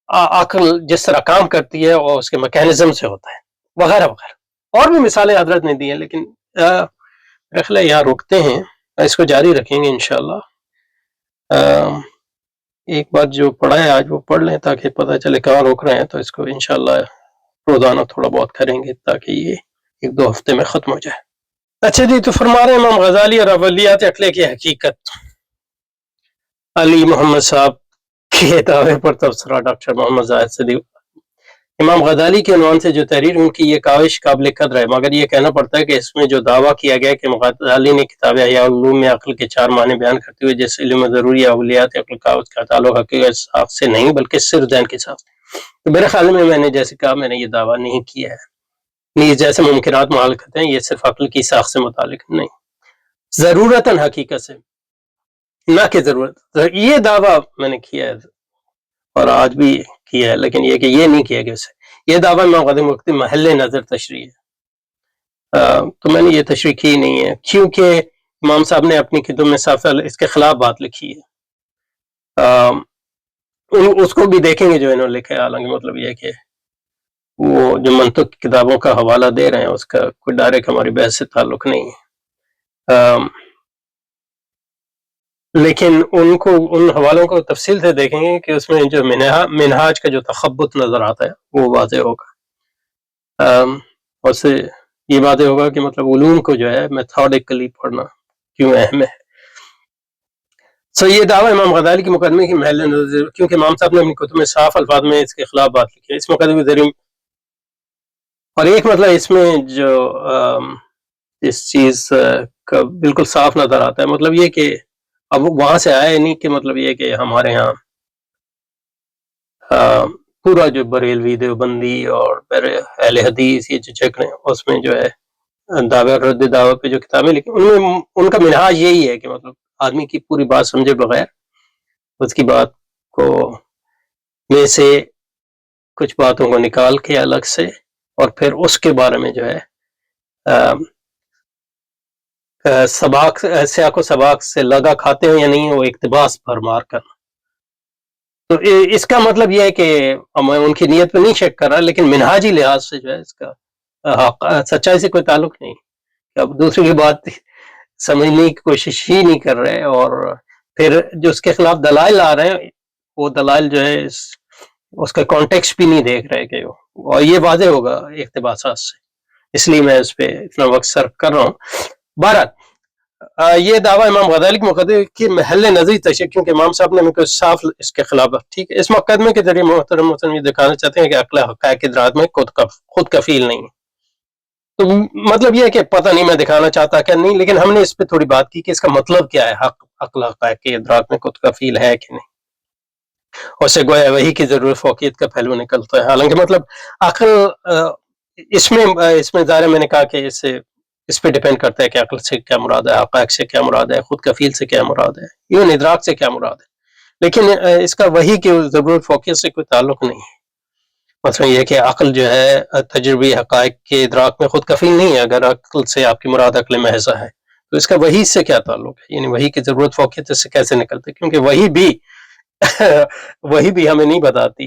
عقل جس طرح کام کرتی ہے اور اس کے میکینزم سے ہوتا ہے، وغیرہ وغیرہ. اور بھی مثالیں حضرت نے دی ہیں، لیکن رخلہ یہاں روکتے ہیں، اس کو جاری رکھیں گے انشاءاللہ. ایک بات جو پڑھا ہے آج وہ پڑھ لیں تاکہ پتہ چلے کہاں روک رہے ہیں، تو اس کو انشاءاللہ روزانہ تھوڑا بہت کریں گے تاکہ یہ ایک دو ہفتے میں ختم ہو جائے. اچھا جی، تو فرما رہے ہیں امام غزالی اور اولیات عقلیہ کی حقیقت. علی محمد صاحب کے دعوے پر تبصرہ ڈاکٹر محمد زاہد صدیق. امام غزالی کے عنوان سے جو تحریر ان کی یہ کاوش قابل قدر ہے، مگر یہ کہنا پڑتا ہے کہ اس میں جو دعویٰ کیا گیا کہ غزالی نے کتاب احیاء العلوم میں عقل کے 4 معنی بیان کرتے ہوئے جس علم ضروری اولیات عقل کا اس کا تعلق حقیقت ساخت سے نہیں بلکہ صرف ذہن کے ساتھ، تو میرے خیال میں نے جیسے کہا میں نے یہ دعویٰ نہیں کیا ہے. نیز جیسے ممکنات محال کرتے ہیں، یہ صرف عقل کی ساخت سے متعلق نہیں، ضرورتاً حقیقت سے، نہ کہ ضرورت. یہ دعویٰ میں نے کیا ہے اور آج بھی کیا ہے، لیکن یہ کہ یہ نہیں کیا گیا اسے. یہ دعویٰ امام غزالی وقت محل نظر تشریح ہے، تو میں نے یہ تشریح کی نہیں ہے کیونکہ امام صاحب نے اپنی کتب میں صاف اس کے خلاف بات لکھی ہے. اس کو بھی دیکھیں گے جو انہوں نے لکھا ہے، حالانکہ مطلب یہ کہ وہ جو منطق کی کتابوں کا حوالہ دے رہے ہیں اس کا کوئی ڈائریکٹ ہماری بحث سے تعلق نہیں ہے، لیکن ان حوالوں کو تفصیل سے دیکھیں گے کہ اس میں جو منہاج کا جو تخبط نظر آتا ہے وہ واضح ہوگا. اور سے یہ واضح ہوگا کہ مطلب علوم کو جو ہے میتھوڈیکلی پڑھنا کیوں اہم ہے. یہ دعویٰ امام غزالی کے مقدمے کی محل نظر، کیونکہ امام صاحب نے اپنی کتب میں صاف الفاظ میں اس کے خلاف بات لکھی ہے اس مقدمے کے ذریعے. اور ایک مطلب اس میں جو اس چیز کا بالکل صاف نظر آتا ہے، مطلب یہ کہ اب وہاں سے آیا نہیں کہ مطلب یہ کہ ہمارے ہاں پورا جو بریلوی دیوبندی اور اہل حدیث یہ جو چکر ہیں اس میں جو ہے دعوے رد دعوے پہ جو کتابیں لکھی ان کا منہاج یہی ہے کہ مطلب آدمی کی پوری بات سمجھے بغیر اس کی بات کو میں سے کچھ باتوں کو نکال کے الگ سے اور پھر اس کے بارے میں جو ہے سیاق و سباق سے لگا کھاتے ہیں یا نہیں وہ اقتباس بھرمار کرنا. تو اس کا مطلب یہ ہے کہ میں ان کی نیت پہ نہیں شک کر رہا، لیکن منہاجی لحاظ سے جو ہے اس کا سچائی سے کوئی تعلق نہیں. اب دوسری کی بات سمجھنے کی کوشش ہی نہیں کر رہے، اور پھر جو اس کے خلاف دلائل آ رہے ہیں وہ دلائل جو ہے اس کا کانٹیکسٹ بھی نہیں دیکھ رہے کہ اور یہ واضح ہوگا اقتباسات سے، اس لیے میں اس پہ اتنا وقت صرف کر رہا ہوں. بہرحال یہ دعویٰ امام غزالی کے مقدمے کی محل نظری تشریح، کیونکہ امام صاحب نے ہمیں کوئی صاف اس کے خلاف، ٹھیک ہے، اس مقدمے کے ذریعے محترم یہ دکھانا چاہتے ہیں کہ عقل حقائق ادراک میں خود کفیل نہیں ہے. تو مطلب یہ ہے کہ پتہ نہیں میں دکھانا چاہتا کہ نہیں، لیکن ہم نے اس پہ تھوڑی بات کی کہ اس کا مطلب کیا ہے، عقل حقائق کے ادراک میں خود کفیل ہے کہ نہیں، اور سے گویا وہی کی ضرورت فوقیت کا پہلو نکلتا ہے. حالانکہ مطلب عقل اس میں ظاہر میں نے کہا کہ اس پہ ڈیپینڈ کرتا ہے کہ عقل سے کیا مراد ہے، حقائق سے کیا مراد ہے، خود کفیل سے کیا مراد ہے، ایون ادراک سے کیا مراد ہے. لیکن اس کا وہی کی ضرورت فوقیت سے کوئی تعلق نہیں ہے. مثلا یہ کہ عقل جو ہے تجربی حقائق کے ادراک میں خود کفیل نہیں ہے. اگر عقل سے آپ کی مراد عقل محض ہے تو اس کا وحی سے کیا تعلق ہے، یعنی وحی کی ضرورت فوقیت سے کیسے نکلتے، کیونکہ وہی بھی ہمیں نہیں بتاتی،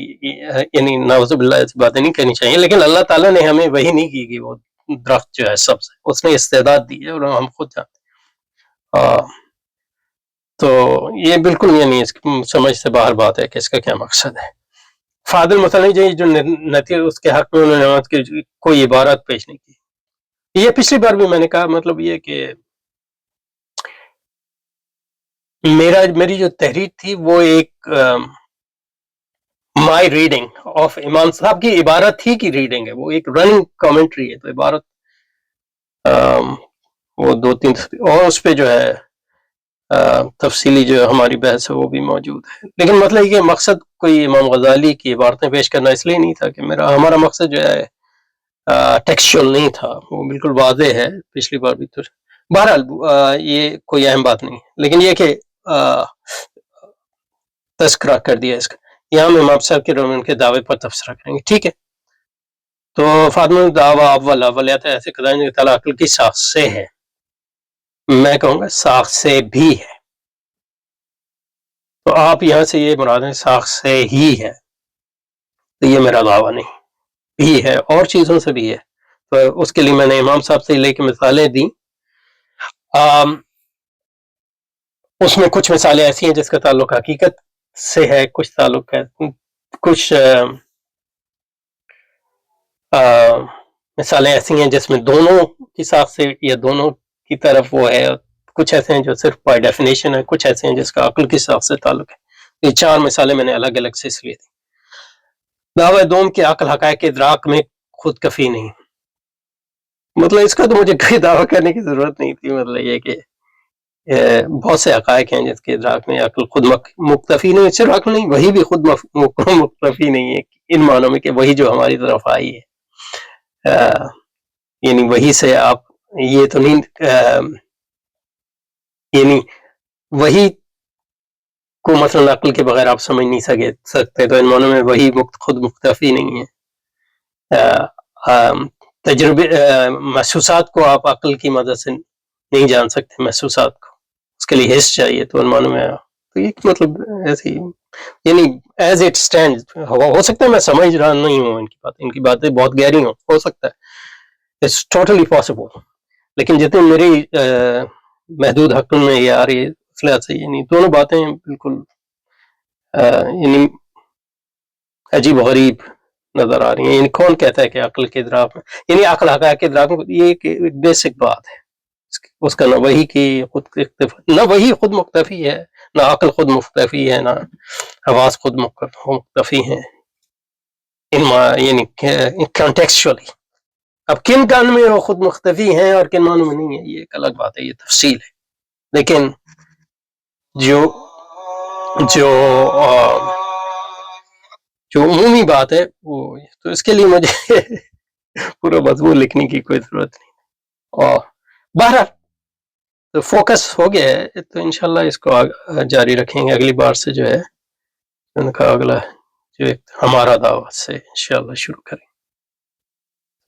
یعنی نعوذ باللہ ایسی باتیں نہیں کہنی چاہیے، لیکن اللہ تعالیٰ نے ہمیں وہی نہیں کی کہ وہ درخت جو ہے سب سے اس نے استعداد دی ہے اور ہم خود جانتے ہیں. تو یہ بالکل یعنی اس کی سمجھ سے باہر بات ہے کہ اس کا کیا مقصد ہے. فاضل مثلا جو نتیجہ اس کے حق میں انہوں نے نماز کی کوئی عبارت پیش نہیں کی. یہ پچھلی بار بھی میں نے کہا، مطلب یہ کہ میری جو تحریر تھی وہ ایک مائی ریڈنگ آف امام صاحب کی عبارت ہی کی ریڈنگ ہے، وہ ایک رننگ کامنٹری ہے. تو عبارت وہ 2-3 اور اس پہ جو ہے تفصیلی جو ہماری بحث ہے وہ بھی موجود ہے. لیکن مطلب یہ مقصد کوئی امام غزالی کی عبارتیں پیش کرنا اس لیے نہیں تھا کہ ہمارا مقصد جو ہے ٹیکسچول نہیں تھا، وہ بالکل واضح ہے پچھلی بار بھی. تو بہرحال یہ کوئی اہم بات نہیں، لیکن یہ کہ تذکرہ کر دیا اس کا. یہاں ہم امام صاحب کے رومن کے دعوے پر تبصرہ کریں گے، ٹھیک ہے. تو فاطمہ دعویٰ اولیات ایسے قضائیں کہ تعالیٰ عقل کی ساخت سے ہے، میں کہوں گا ساخت سے بھی ہے. تو آپ یہاں سے یہ مراد ہے ساخت سے ہی ہے، تو یہ میرا دعویٰ نہیں، بھی ہے اور چیزوں سے بھی ہے. تو اس کے لیے میں نے امام صاحب سے لے کے مثالیں دیں. اس میں کچھ مثالیں ایسی ہیں جس کا تعلق حقیقت سے ہے، کچھ تعلق ہے، کچھ مثالیں ایسی ہیں جس میں دونوں کی ساخت سے یا دونوں کی طرف وہ ہے، کچھ ایسے ہیں جو صرف بائی ڈیفینیشن ہے، کچھ ایسے ہیں جس کا عقل کی ساخت سے تعلق ہے. یہ 4 مثالیں میں نے الگ الگ سے اس لیے دی. دعوی دوم کے عقل حقائق کے ادراک میں خود کفی نہیں، مطلب اس کا تو مجھے کوئی دعویٰ کرنے کی ضرورت نہیں تھی. مطلب یہ کہ بہت سے حقائق ہیں جس کے ادراک میں عقل خود مکتفی نہیں، صرف عقل نہیں، وہی بھی خود مکتفی نہیں ہے، ان معنوں میں کہ وہی جو ہماری طرف آئی ہے، یعنی وہی سے آپ یہ تو نہیں، یعنی وہی کو مثلا عقل کے بغیر آپ سمجھ نہیں سکتے، تو ان معنوں میں وہی خود مکتفی نہیں ہے. تجربے محسوسات کو آپ عقل کی مدد سے نہیں جان سکتے، محسوسات کو اس کے لیے حس چاہیے. تو ان معنوں میں تو یہ مطلب ایسی یعنی ایز اٹ اسٹینڈ ہو سکتا ہے میں سمجھ رہا نہیں ہوں ان کی باتیں بہت گہری ہو سکتا ہے، اٹس ٹوٹلی پاسبل. لیکن جتنے میری محدود حق میں یہ آ رہی ہے سے، یعنی دونوں باتیں بالکل یعنی عجیب و غریب نظر آ رہی ہیں. یعنی کون کہتا ہے کہ عقل کے ادراک میں، یعنی عقل حقائق کے ادراک میں، یہ ایک بیسک بات ہے، اس کا نہ وہی کی نہ وہی خود مکتفی ہے، نہ عقل خود مکتفی ہے، نہ حواس خود مکتفی ہیں، یعنی کانٹیکسچولی. اب کن کان میں وہ خود مختفی ہیں اور کن معنوں میں نہیں ہے، یہ ایک الگ بات ہے، یہ تفصیل ہے. لیکن جو عمومی بات ہے وہ، تو اس کے لیے مجھے پورا مضمون لکھنے کی کوئی ضرورت نہیں. اور بہرحال تو فوکس ہو گیا ہے، تو انشاءاللہ اس کو جاری رکھیں گے. اگلی بار سے جو ہے ان کا اگلا جو ایک ہمارا دعوت سے انشاءاللہ شروع کریں.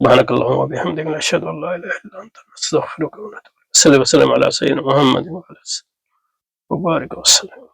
سبحانک اللہم و بحمدک، نشہد ان لا الہ الا انت، نستغفرک و نتوب الیک. صلی اللہ وسلم علی سیدنا محمد و علی آلہ وبارک وسلم.